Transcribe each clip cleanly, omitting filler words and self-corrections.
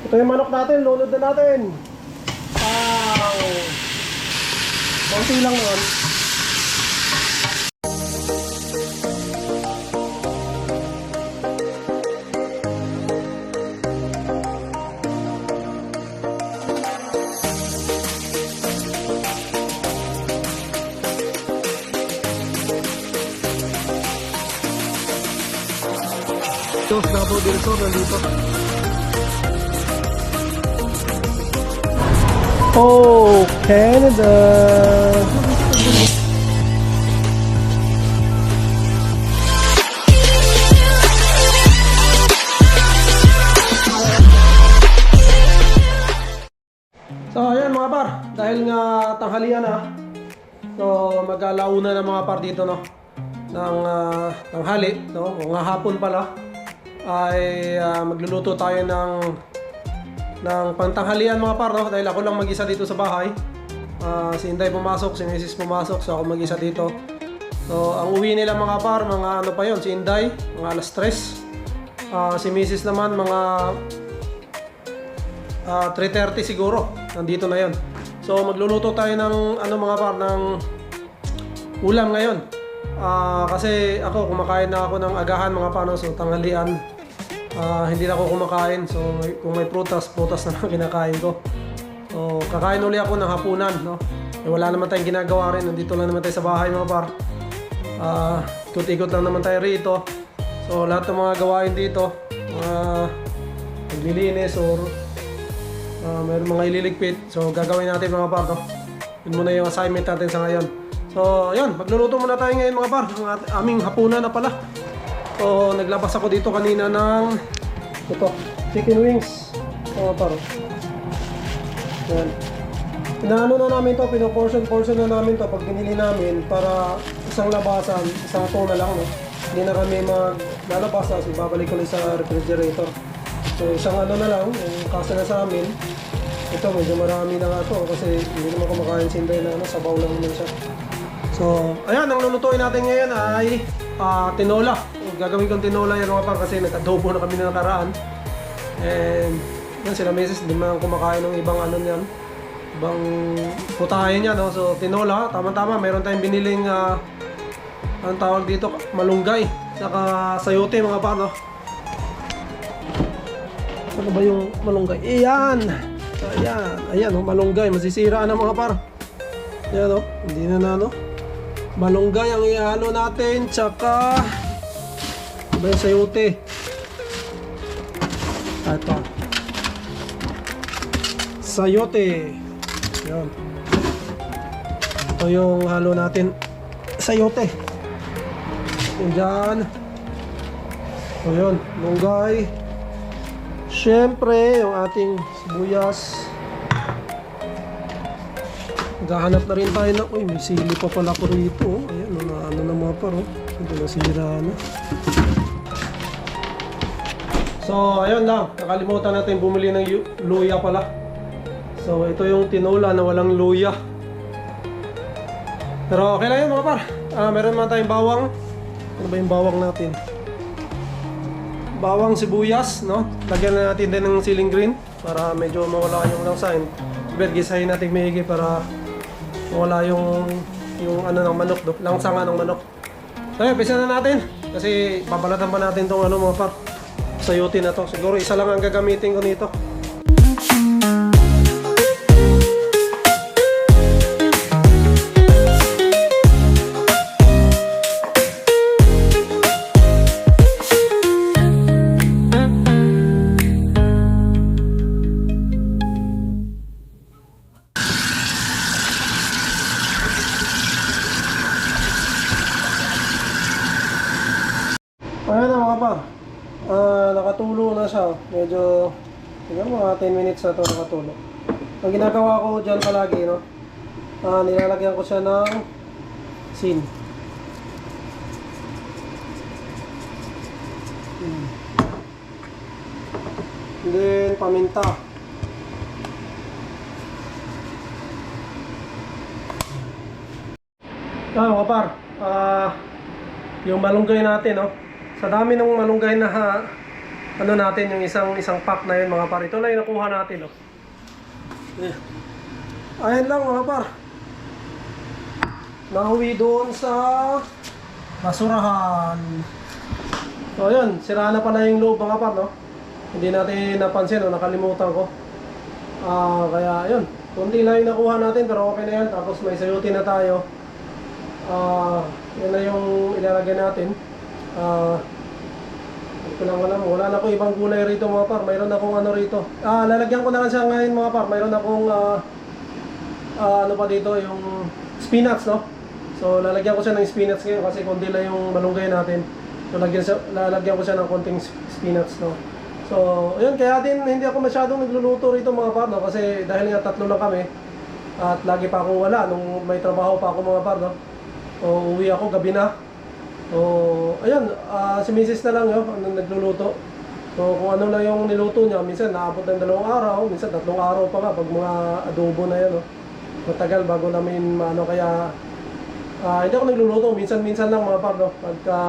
Ito yung manok natin, lunod na natin. Konti lang naman. Dos Davao del Sur nandito. Oh, Canada. So ayan mga par, dahil nga tanghalian na, so mag-alauna na mga par dito, no, ng tanghali, no, o nga hapon pala, ay magluluto tayo ng pantanghalian mga par, no, dahil ako lang mag-isa dito sa bahay. Si Inday pumasok, si Mrs. pumasok, so ako mag-isa dito. So ang uwi nila mga par, mga ano pa yon, si Inday mga alas 3, si Mrs. naman mga 3:30 siguro, nandito na yon. So magluluto tayo ng ano mga par, ng ulam ngayon. Kasi ako kumakain na ako ng agahan mga par, no? So tanghalian hindi na ako kumakain. So kung may prutas na lang kinakain ko. So kakain uli ako ng hapunan, no? Wala naman tayong ginagawa rin, nandito lang naman tayo sa bahay mga par. Ikot-ikot lang naman tayo rito. So lahat ng mga gawain dito, naglilinis or mayroon mga ililigpit, so gagawin natin mga par, no? Yun muna yung assignment natin sa ngayon. So yun, magluluto muna tayo ngayon mga par, ng aming hapunan na pala. So naglabas ako dito kanina ng ito, chicken wings mga par. Yan, inaano na namin to, pinoportion na namin to pag binili namin, para isang labasan, isang to na lang, no? Hindi na kami maglalabas, so babalik ko lang sa refrigerator. So isang ano na lang, yung kasa na sa amin. Ito medyo marami na nga ito kasi hindi naman kumakain si Inday na ano, sabaw lang naman siya. So ayan, ang lulutuin natin ngayon ay tinola. Gagawin kong tinola yan mga par, kasi nag-adobo na kami na nakaraan. And yan, sila Mrs. hindi man kumakain ng ibang ano niyan, ibang putahe niya, no? So tinola, tama-tama, meron tayong biniling ang tawag dito, malunggay, saka sayote mga par, no? Ano ba yung malunggay? Iyan! Ayan, oh, malunggay. Masisira na mga par. Ayan, oh, hindi na no? Malunggay ang ihalo natin. Tsaka ano ba yung sayote? Ito. Sayote. Ayan. Ito yung halo natin. Sayote. Ayan dyan. So yun, malunggay. Siyempre, yung ating sibuyas. Maghahanap na rin tayo na, uy, may sili pa pala ko rito. Oh. Ayan, ano na mga par, oh. Ito nasira na. So, ayun lang. Nakalimutan natin bumili ng luya pala. So, ito yung tinola na walang luya. Pero okay lang yun mga par. Meron naman tayong bawang. Ano ba yung bawang natin? Bawang, sibuyas, no? Lagyan na natin din ng siling green para medyo mawala yung langsa. Gisahin natin maigi para mawala yung ano ng manok, do, langsa nga ng manok. So yun, pisa na natin kasi babalatan pa natin tong ano mga par, sayote na to. Siguro isa lang ang gagamitin ko nito. Ayan na mga par, nakatulo na siya. Medyo, siguro mga 10 minutes na ito nakatulo. Ang ginagawa ko dyan palagi, no? Nilalagyan ko siya ng asin. And then paminta. Mga par, yung malunggay natin, no? Sa dami ng malunggay na ano natin, yung isang pack na yun mga par. Ito lang yung nakuha natin, oh. Yeah. Ayan lang mga par. Nauwi doon sa basurahan. So yun, sira na pala yung loob mga par, no? Hindi natin napansin, no? Nakalimutan ko. Kaya yun, kunti lang yung nakuha natin pero okay na yan. Tapos may sayuti na tayo. Yan na yung ilalagay natin. Ito lang alam, wala na akong ibang gulay rito mga par. Mayroon akong ano rito. Lalagyan ko na lang siya ngayon mga par. Mayroon akong ano pa dito, yung spinach, no? So lalagyan ko siya ng spinach ngayon kasi kundi lang yung malunggay natin. So lalagyan ko siya ng konting spinach, no? So ayun, kaya din hindi ako masyadong nagluluto rito mga par, no? Kasi dahil nga tatlo lang kami at lagi pa akong wala nung may trabaho pa ako mga par, no? So uwi ako gabi na. So ayun, si Mrs. na lang yun ang nagluluto. So kung ano lang yung niluto niya, minsan naabot ng 2 araw, minsan 3 araw pa nga pag mga adobo na yan, no? Matagal bago namin ano, kaya hindi ako nagluluto, minsan lang mga par, no? Pagka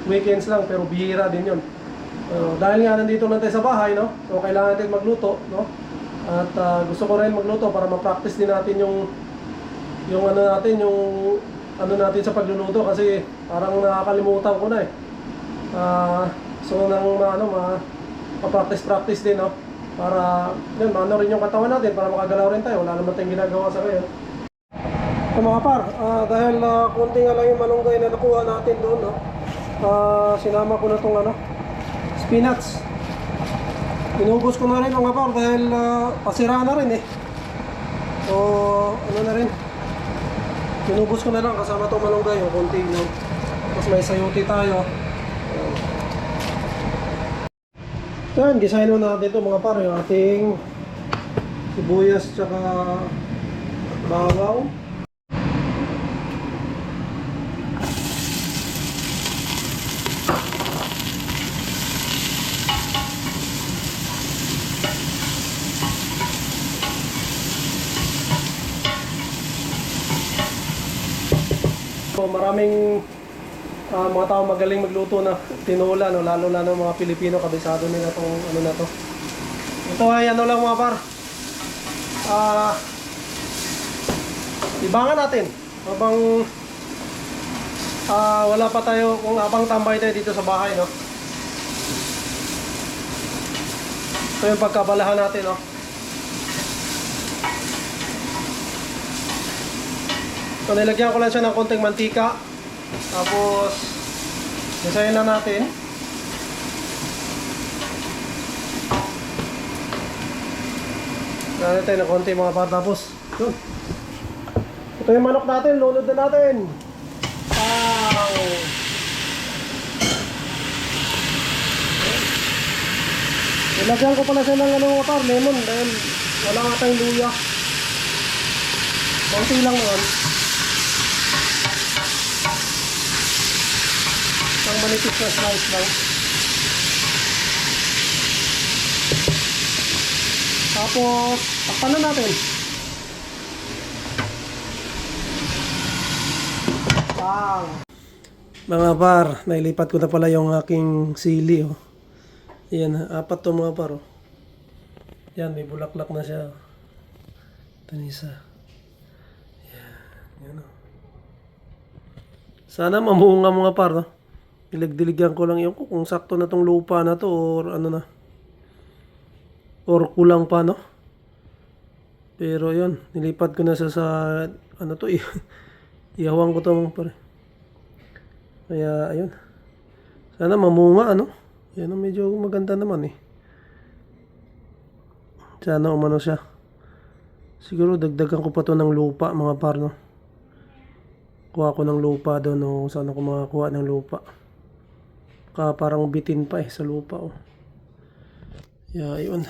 weekends lang, pero bihira din yun. Dahil nga nandito lang tayo sa bahay, no? So kailangan natin magluto, no? At gusto ko rin magluto para ma-practice din natin yung ano natin, yung ano natin sa pagluluto kasi parang nakakalimutan ko na eh. So nang ma-practice din, no? Para yun, maano rin yung katawan natin para makagalaw rin tayo. Wala naman tayong ginagawa sa ngayon. So mga par, dahil konti nga lang yung malunggay na nakuha natin doon, no? Sinama ko na itong spinach. Inubos ko na rin mga par dahil pasira na rin eh. So ano na rin, inubos ko na lang kasama itong malunggay, yung konti, no? Tapos may sayuti tayo. Yan, gisahin mo na dito mga par yung ating sibuyas tsaka bawang. So maraming mga tao magaling magluto na tinola, no? Lalo na ng mga Pilipino, kabisado nila itong ano na to. Ito ay ano lang mga par, ibangan natin habang wala pa tayo, kung abang tambay tayo dito sa bahay, no? Ito yung pagkabalahan natin, no? So nilagyan ko lang siya ng konting mantika. Tapos isayin na natin. Lagyan natin ng konti mga par. Tapos yun. Ito yung manok natin. Lulod na natin. Nilagyan ko pala siya ng ano mga par, lemon. Dahil wala nga tayong luya. Konti lang naman. Ang manipis na slice lang. Tapos takpan na natin. Bang! Mga par, nailipat ko na pala yung aking sili, oh. Yan, 4 to mga par, oh. Yan, may bulaklak na siya. Tanisa. Yan, oh. Sana mamunga mga par, no? Dilig-diligan ko lang yung kung sakto na tong lupa na to or ano na. Or kulang pa, no? Pero yun, nilipat ko na sa ano to, ihawang ko to pare. Kaya ayun. Sana mamunga, ano? Yan, medyo maganda naman eh. Sana umano siya. Siguro dagdagan ko pa to ng lupa mga par, no? Kuha ko ng lupa doon, no? Sana ko makakuha ng lupa. Parang bitin pa eh sa lupa, oh. Yeah, yun.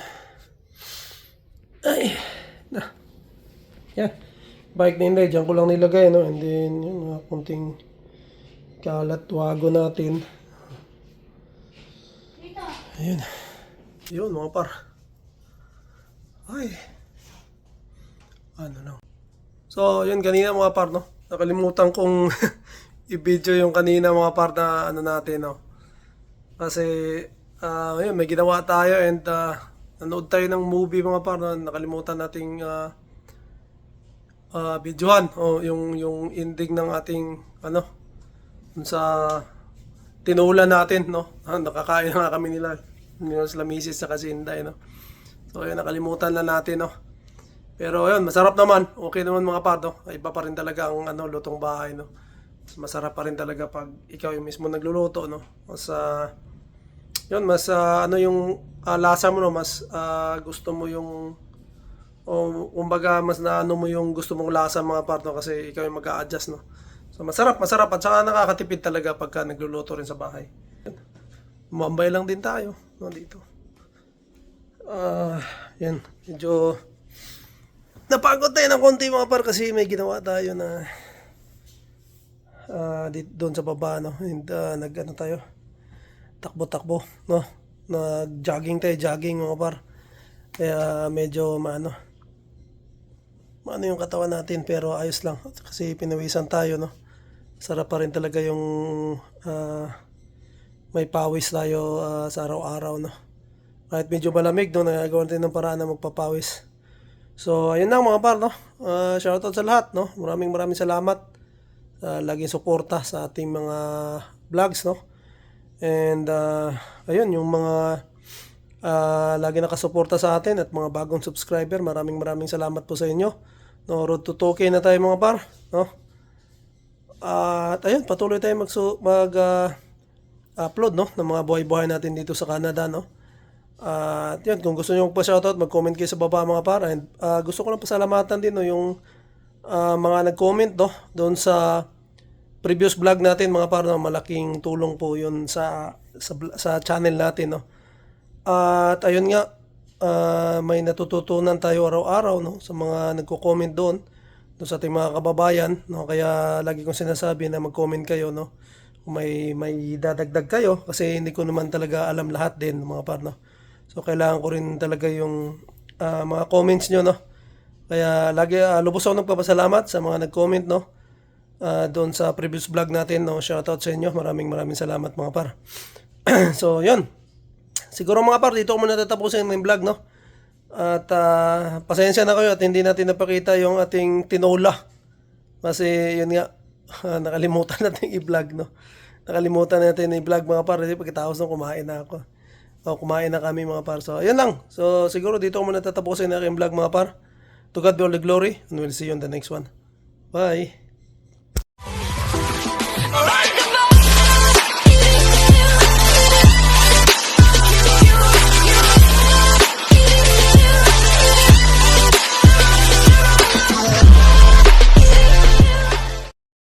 Ay, na. Yan. Bike na hindi, dyan ko lang nilagay, no? And then, yun, kunting kalat wago natin. Ayun. Yun, mga par. Ay. Ano lang. So, yun, kanina mga par, no? Nakalimutan kong i-video yung kanina mga par na ano natin, no? Kasi Ayun, may ginawa tayo and nanood tayo ng movie mga par na nakalimutan nating videohan o yung ending ng ating ano dun sa tinulan natin, no? Nakakain na nga kami nila sila misis sa Kasinday, no? So ayun, nakalimutan na natin, no? Pero ayun, masarap naman. Okay naman mga par, no? Iba pa rin talaga ang ano, lutong bahay, no? Masarap pa rin talaga pag ikaw yung mismo nagluluto, no? Mas yun, mas ano yung lasa mo, no? Mas gusto mo yung o kumbaga mas naano mo yung gusto mong lasa mga par, no? Kasi ikaw yung mag-a-adjust, no? So masarap at saka nakakatipid talaga pagka nagluluto rin sa bahay. Mambay lang din tayo, no, dito. Yan, medyo napagod tayo ng konti mga par kasi may ginawa tayo na doon sa baba, no? And nag-ano tayo, takbo-takbo, no? Nag-jogging mga par. Kaya medyo maano yung katawan natin, pero ayos lang kasi pinawisan tayo, no? Sarap pa rin talaga yung may pawis tayo sa araw-araw, no? Kahit medyo malamig, no? Nagagawa natin ng paraan na magpapawis. So ayun lang mga par, no? Shoutout sa lahat, no? Maraming salamat laging suporta sa ating mga vlogs, no? And ayun, yung mga lagi nakasuporta sa atin at mga bagong subscriber, maraming salamat po sa inyo, no? Road to 2K na tayo mga par, no? At ayun, patuloy tayong upload, no, ng mga buhay-buhay natin dito sa Canada, no? At yun, kung gusto nyo magpa-shoutout, mag-comment kayo sa baba mga par. And gusto ko lang pasalamatan din, no, yung mga nag-comment, no, doon sa previous vlog natin mga par, no? Malaking tulong po yun sa channel natin, no? At ayun nga, may natututunan tayo araw-araw, no, sa mga nagko-comment doon sa ating mga kababayan, no? Kaya lagi kong sinasabi na mag-comment kayo, no? Kung may dadagdag kayo, kasi hindi ko naman talaga alam lahat din mga par, no? So kailangan ko rin talaga yung mga comments nyo, no? Kaya lagi lubos ako nagpapasalamat sa mga nag-comment, no? Doon sa previous vlog natin, no? Shoutout sa inyo. Maraming salamat mga par. So yun, siguro mga par, dito ko muna tatapusin yung vlog, no? At pasensya na kayo at hindi natin napakita yung ating tinola. Kasi yun nga, nakalimutan natin i-vlog, no? Nakalimutan natin i-vlog mga par. Kasi pagkatapos nung kumain na ako. Kumain na kami mga par. So ayun lang. So siguro dito ko muna tatapusin ang aking vlog mga par. To God be all the glory and we'll see you on the next one. Bye!